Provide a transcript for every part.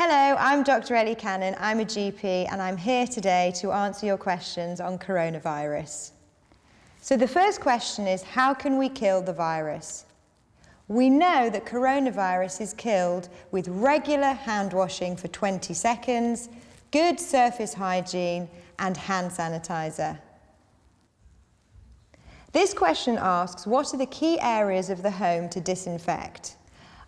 Hello, I'm Dr Ellie Cannon, I'm a GP and I'm here today to answer your questions on coronavirus. So the first question is, how can we kill the virus? We know that coronavirus is killed with regular hand washing for 20 seconds, good surface hygiene and hand sanitizer. This question asks, what are the key areas of the home to disinfect?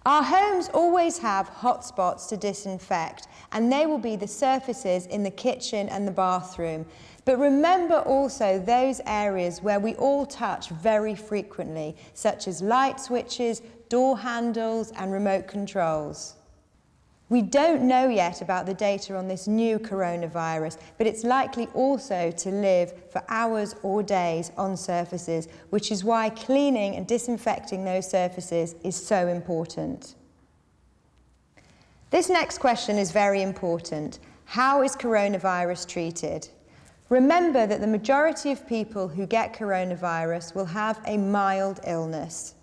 Our homes always have hot spots to disinfect, and they will be the surfaces in the kitchen and the bathroom. But remember also those areas where we all touch very frequently, such as light switches, door handles and remote controls. We don't know yet about the data on this new coronavirus, but it's likely also to live for hours or days on surfaces, which is why cleaning and disinfecting those surfaces is so important. This next question is very important. How is coronavirus treated? Remember that the majority of people who get coronavirus will have a mild illness.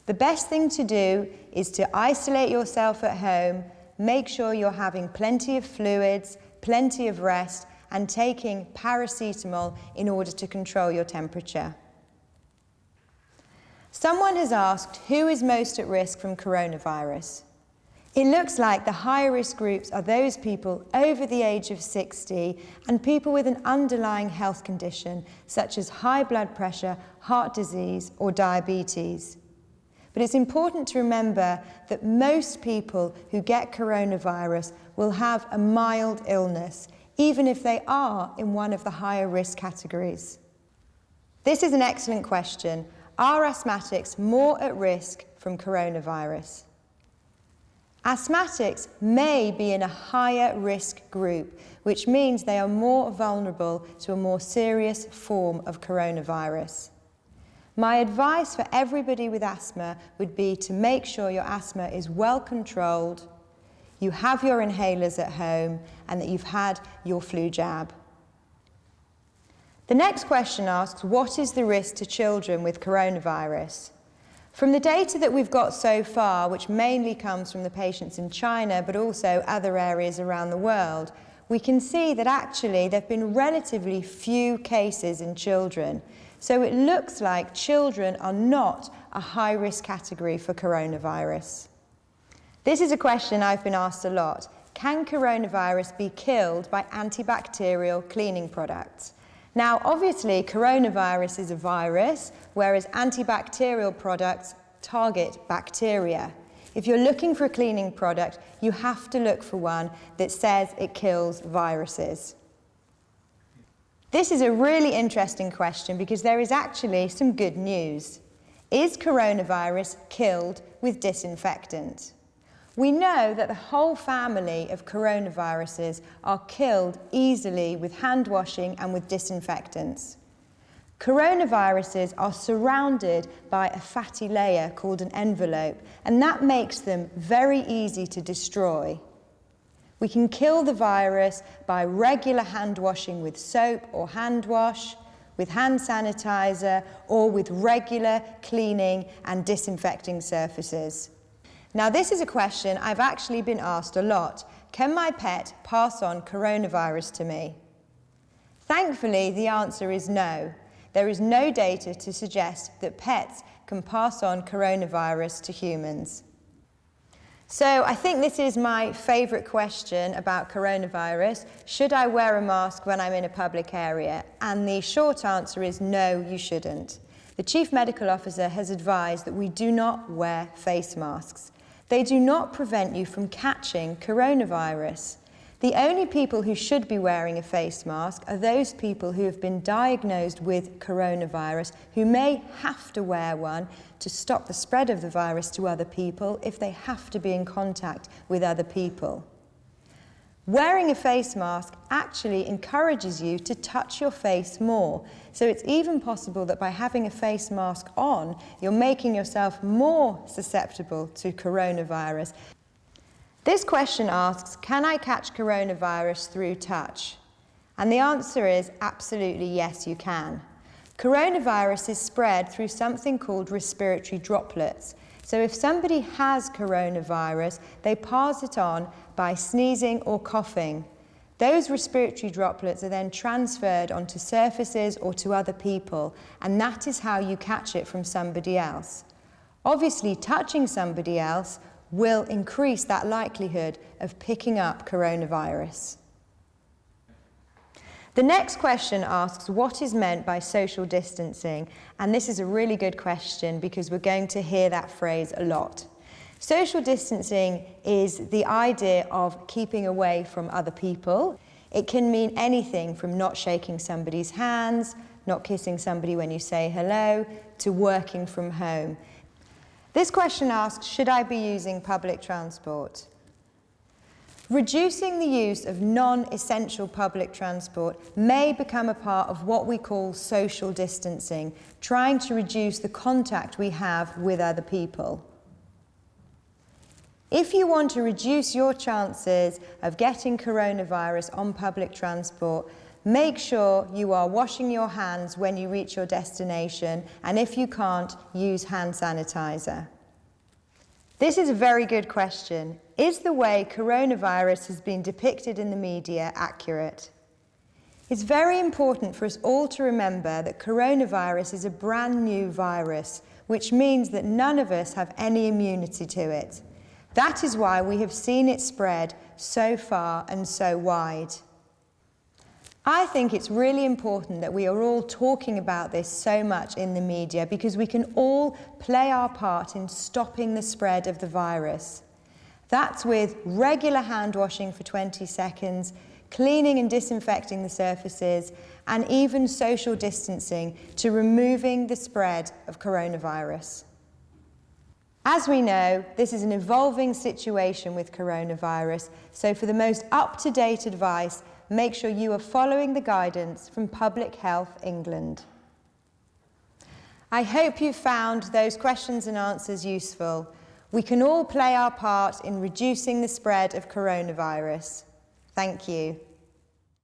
The best thing to do is to isolate yourself at home, make sure you're having plenty of fluids, plenty of rest, and taking paracetamol in order to control your temperature. Someone has asked, who is most at risk from coronavirus? It looks like the higher risk groups are those people over the age of 60 and people with an underlying health condition, such as high blood pressure, heart disease, or diabetes. But it's important to remember that most people who get coronavirus will have a mild illness, even if they are in one of the higher risk categories. This is an excellent question. Are asthmatics more at risk from coronavirus? Asthmatics may be in a higher risk group, which means they are more vulnerable to a more serious form of coronavirus. My advice for everybody with asthma would be to make sure your asthma is well controlled, you have your inhalers at home, and that you've had your flu jab. The next question asks, what is the risk to children with coronavirus? From the data that we've got so far, which mainly comes from the patients in China, but also other areas around the world, we can see that actually there have been relatively few cases in children. So it looks like children are not a high-risk category for coronavirus. This is a question I've been asked a lot. Can coronavirus be killed by antibacterial cleaning products? Now, obviously, coronavirus is a virus, whereas antibacterial products target bacteria. If you're looking for a cleaning product, you have to look for one that says it kills viruses. This is a really interesting question because there is actually some good news. Is coronavirus killed with disinfectant? We know that the whole family of coronaviruses are killed easily with hand washing and with disinfectants. Coronaviruses are surrounded by a fatty layer called an envelope, and that makes them very easy to destroy. We can kill the virus by regular hand washing with soap or hand wash, with hand sanitizer, or with regular cleaning and disinfecting surfaces. Now, this is a question I've actually been asked a lot. Can my pet pass on coronavirus to me? Thankfully, the answer is no. There is no data to suggest that pets can pass on coronavirus to humans. So I think this is my favourite question about coronavirus. Should I wear a mask when I'm in a public area? And the short answer is no, you shouldn't. The Chief Medical Officer has advised that we do not wear face masks. They do not prevent you from catching coronavirus. The only people who should be wearing a face mask are those people who have been diagnosed with coronavirus, who may have to wear one to stop the spread of the virus to other people if they have to be in contact with other people. Wearing a face mask actually encourages you to touch your face more. So it's even possible that by having a face mask on, you're making yourself more susceptible to coronavirus. This question asks, can I catch coronavirus through touch? And the answer is absolutely yes, you can. Coronavirus is spread through something called respiratory droplets. So if somebody has coronavirus, they pass it on by sneezing or coughing. Those respiratory droplets are then transferred onto surfaces or to other people, and that is how you catch it from somebody else. Obviously, touching somebody else will increase that likelihood of picking up coronavirus. The next question asks, what is meant by social distancing? And this is a really good question because we're going to hear that phrase a lot. Social distancing is the idea of keeping away from other people. It can mean anything from not shaking somebody's hands, not kissing somebody when you say hello, to working from home. This question asks, should I be using public transport? Reducing the use of non-essential public transport may become a part of what we call social distancing, trying to reduce the contact we have with other people. If you want to reduce your chances of getting coronavirus on public transport, make sure you are washing your hands when you reach your destination, and if you can't, use hand sanitizer. This is a very good question. Is the way coronavirus has been depicted in the media accurate? It's very important for us all to remember that coronavirus is a brand new virus, which means that none of us have any immunity to it. That is why we have seen it spread so far and so wide. I think it's really important that we are all talking about this so much in the media because we can all play our part in stopping the spread of the virus. That's with regular hand washing for 20 seconds, cleaning and disinfecting the surfaces, and even social distancing to removing the spread of coronavirus. As we know, this is an evolving situation with coronavirus, so for the most up-to-date advice, make sure you are following the guidance from Public Health England. I hope you found those questions and answers useful. We can all play our part in reducing the spread of coronavirus. Thank you.